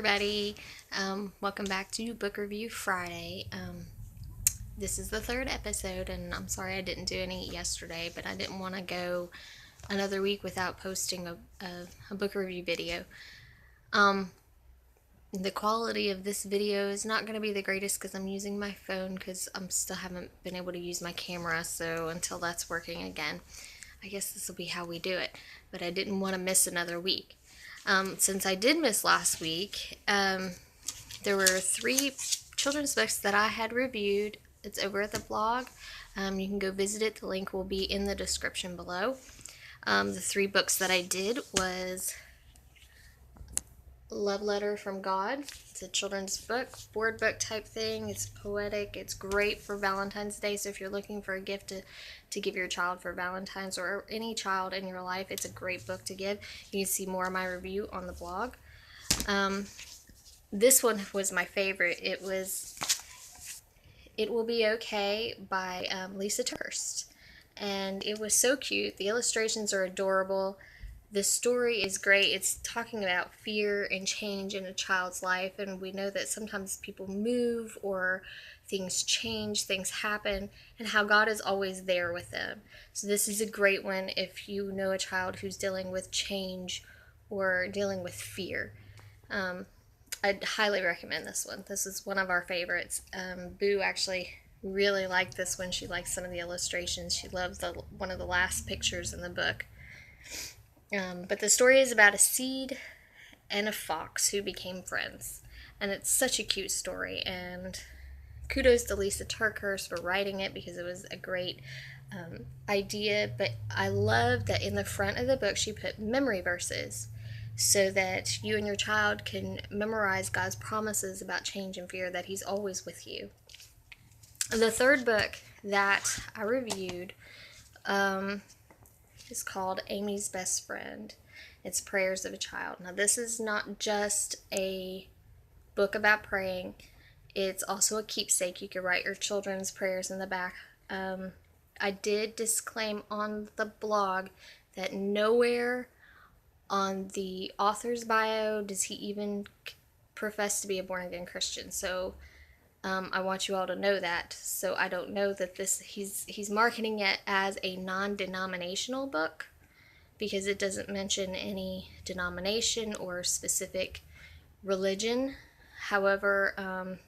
everybody. Welcome back to Book Review Friday. This is the third episode, and I'm sorry I didn't do any yesterday, but I didn't want to go another week without posting a book review video. The quality of this video is not going to be the greatest because I'm using my phone because I still haven't been able to use my camera, so until that's working again, I guess this will be how we do it. But I didn't want to miss another week. Since I did miss last week, there were 3 children's books that I had reviewed. It's over at the blog. You can go visit it. The link will be in the description below. The 3 books that I did was Love Letter from God. It's a children's book, board book type thing. It's poetic. It's great for Valentine's Day. So if you're looking for a gift to give your child for Valentine's or any child in your life, it's a great book to give. You can see more of my review on the blog. This one was my favorite. It was It Will Be Okay by Lysa TerKeurst. And it was so cute. The illustrations are adorable. The story is great. It's talking about fear and change in a child's life, and we know that sometimes people move or things change, things happen, and how God is always there with them. So this is a great one if you know a child who's dealing with change or dealing with fear. I'd highly recommend this one. This is one of our favorites. Boo actually really liked this one. She liked some of the illustrations. She loves one of the last pictures in the book. But the story is about a seed and a fox who became friends. And it's such a cute story. And kudos to Lysa TerKeurst for writing it because it was a great idea. But I love that in the front of the book she put memory verses so that you and your child can memorize God's promises about change and fear, that He's always with you. The third book that I reviewed is called Amy's Best Friend. It's Prayers of a Child. Now, this is not just a book about praying. It's also a keepsake. You can write your children's prayers in the back. I did disclaim on the blog that nowhere on the author's bio does he even profess to be a born-again Christian. So I want you all to know that. So I don't know that he's marketing it as a non-denominational book because it doesn't mention any denomination or specific religion. However, I'm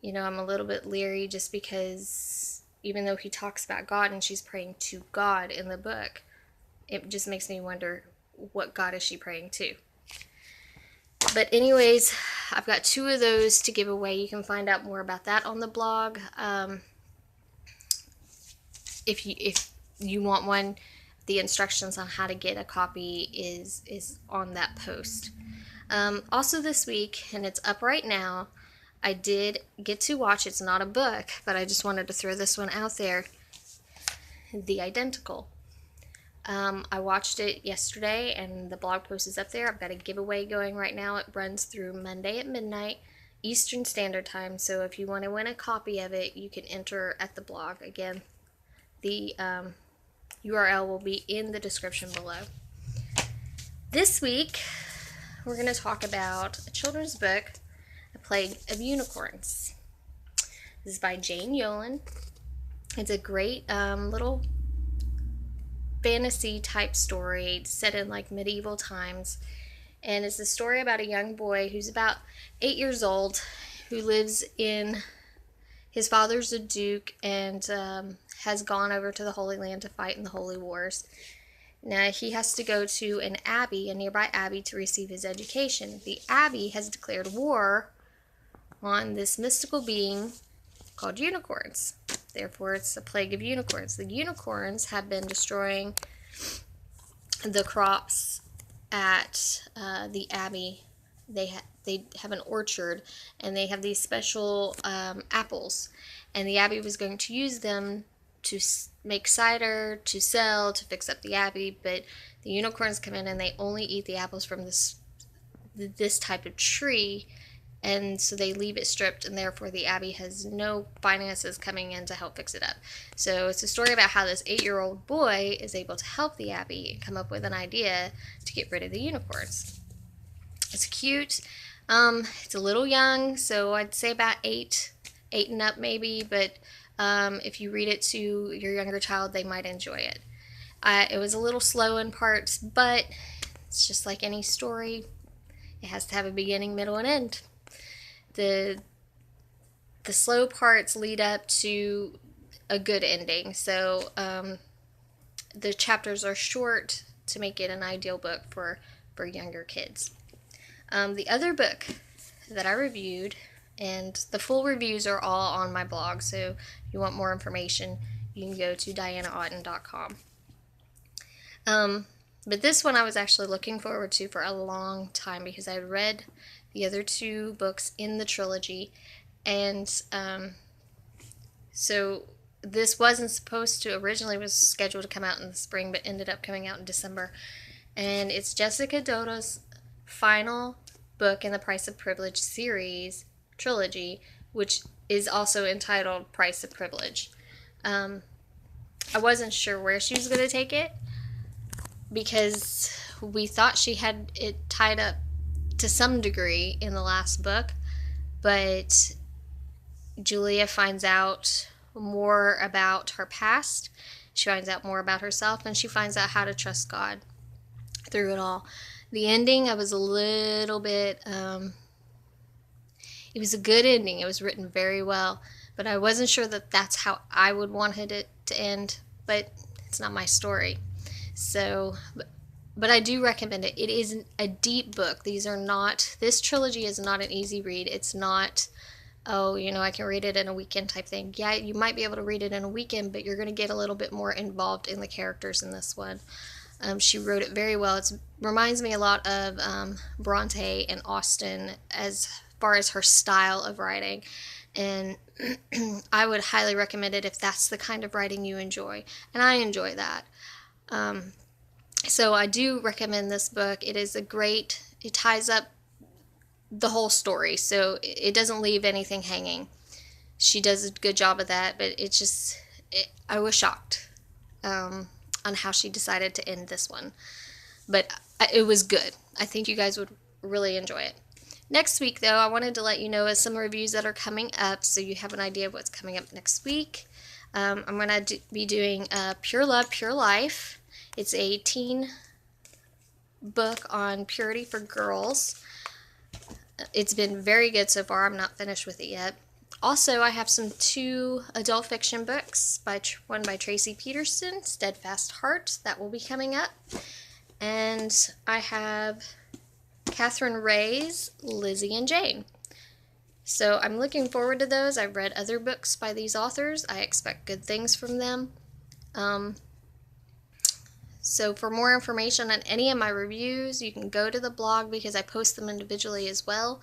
a little bit leery just because even though he talks about God and she's praying to God in the book, it just makes me wonder, what God is she praying to? But anyways, I've got 2 of those to give away. You can find out more about that on the blog. If you want one, the instructions on how to get a copy is on that post. Also this week, and it's up right now, I did get to watch, it's not a book, but I just wanted to throw this one out there, The Identical. I watched it yesterday and the blog post is up there. I've got a giveaway going right now. It runs through Monday at midnight Eastern Standard Time, so if you want to win a copy of it, you can enter at the blog. Again, the URL will be in the description below. This week, we're going to talk about a children's book, A Plague of Unicorns. This is by Jane Yolen. It's a great little fantasy type story set in like medieval times, and it's a story about a young boy who's about 8 years old who lives in, his father's a duke and has gone over to the Holy Land to fight in the Holy Wars. Now he has to go to an abbey, a nearby abbey, to receive his education. The abbey has declared war on this mystical being called unicorns. Therefore, it's a plague of unicorns. The unicorns have been destroying the crops at the abbey. They have an orchard, and they have these special apples. And the abbey was going to use them to make cider, to sell, to fix up the abbey. But the unicorns come in, and they only eat the apples from this type of tree. And so they leave it stripped, and therefore the abbey has no finances coming in to help fix it up. So it's a story about how this 8-year-old boy is able to help the abbey and come up with an idea to get rid of the unicorns. It's cute. It's a little young, so I'd say about 8 and up maybe, but if you read it to your younger child, they might enjoy it. It was a little slow in parts, but it's just like any story. It has to have a beginning, middle, and end. The slow parts lead up to a good ending, so the chapters are short to make it an ideal book for younger kids. The other book that I reviewed, and the full reviews are all on my blog, so if you want more information, you can go to dianaotten.com. But this one I was actually looking forward to for a long time because I had read the other 2 books in the trilogy, and so this wasn't supposed to, originally was scheduled to come out in the spring, but ended up coming out in December. And it's Jessica Doda's final book in the Price of Privilege series trilogy, which is also entitled Price of Privilege. I wasn't sure where she was going to take it because we thought she had it tied up to some degree in the last book, but Julia finds out more about her past, she finds out more about herself, and she finds out how to trust God through it all. The ending, I was a little bit, it was a good ending. It was written very well, but I wasn't sure that that's how I would want it to end, but it's not my story. So, but I do recommend it. It is a deep book. This trilogy is not an easy read. It's not, oh, I can read it in a weekend type thing. Yeah, you might be able to read it in a weekend, but you're going to get a little bit more involved in the characters in this one. She wrote it very well. It reminds me a lot of Bronte and Austen as far as her style of writing, and I would highly recommend it if that's the kind of writing you enjoy, and I enjoy that. So I do recommend this book. It ties up the whole story, so it doesn't leave anything hanging. She does a good job of that, but I was shocked on how she decided to end this one. But it was good. I think you guys would really enjoy it. Next week, though, I wanted to let you know of some reviews that are coming up so you have an idea of what's coming up next week. I'm going to be doing Pure Love, Pure Life. It's a teen book on purity for girls. It's been very good so far. I'm not finished with it yet. Also, I have 2 adult fiction books, one by Tracy Peterson, Steadfast Heart, that will be coming up. And I have Catherine Ray's Lizzie and Jane. So I'm looking forward to those. I've read other books by these authors. I expect good things from them. So for more information on any of my reviews, you can go to the blog because I post them individually as well.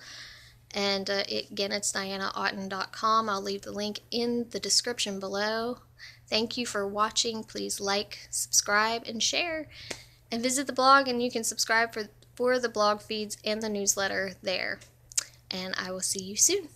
And again, it's dianaotten.com. I'll leave the link in the description below. Thank you for watching. Please like, subscribe, and share. And visit the blog, and you can subscribe for the blog feeds and the newsletter there. And I will see you soon.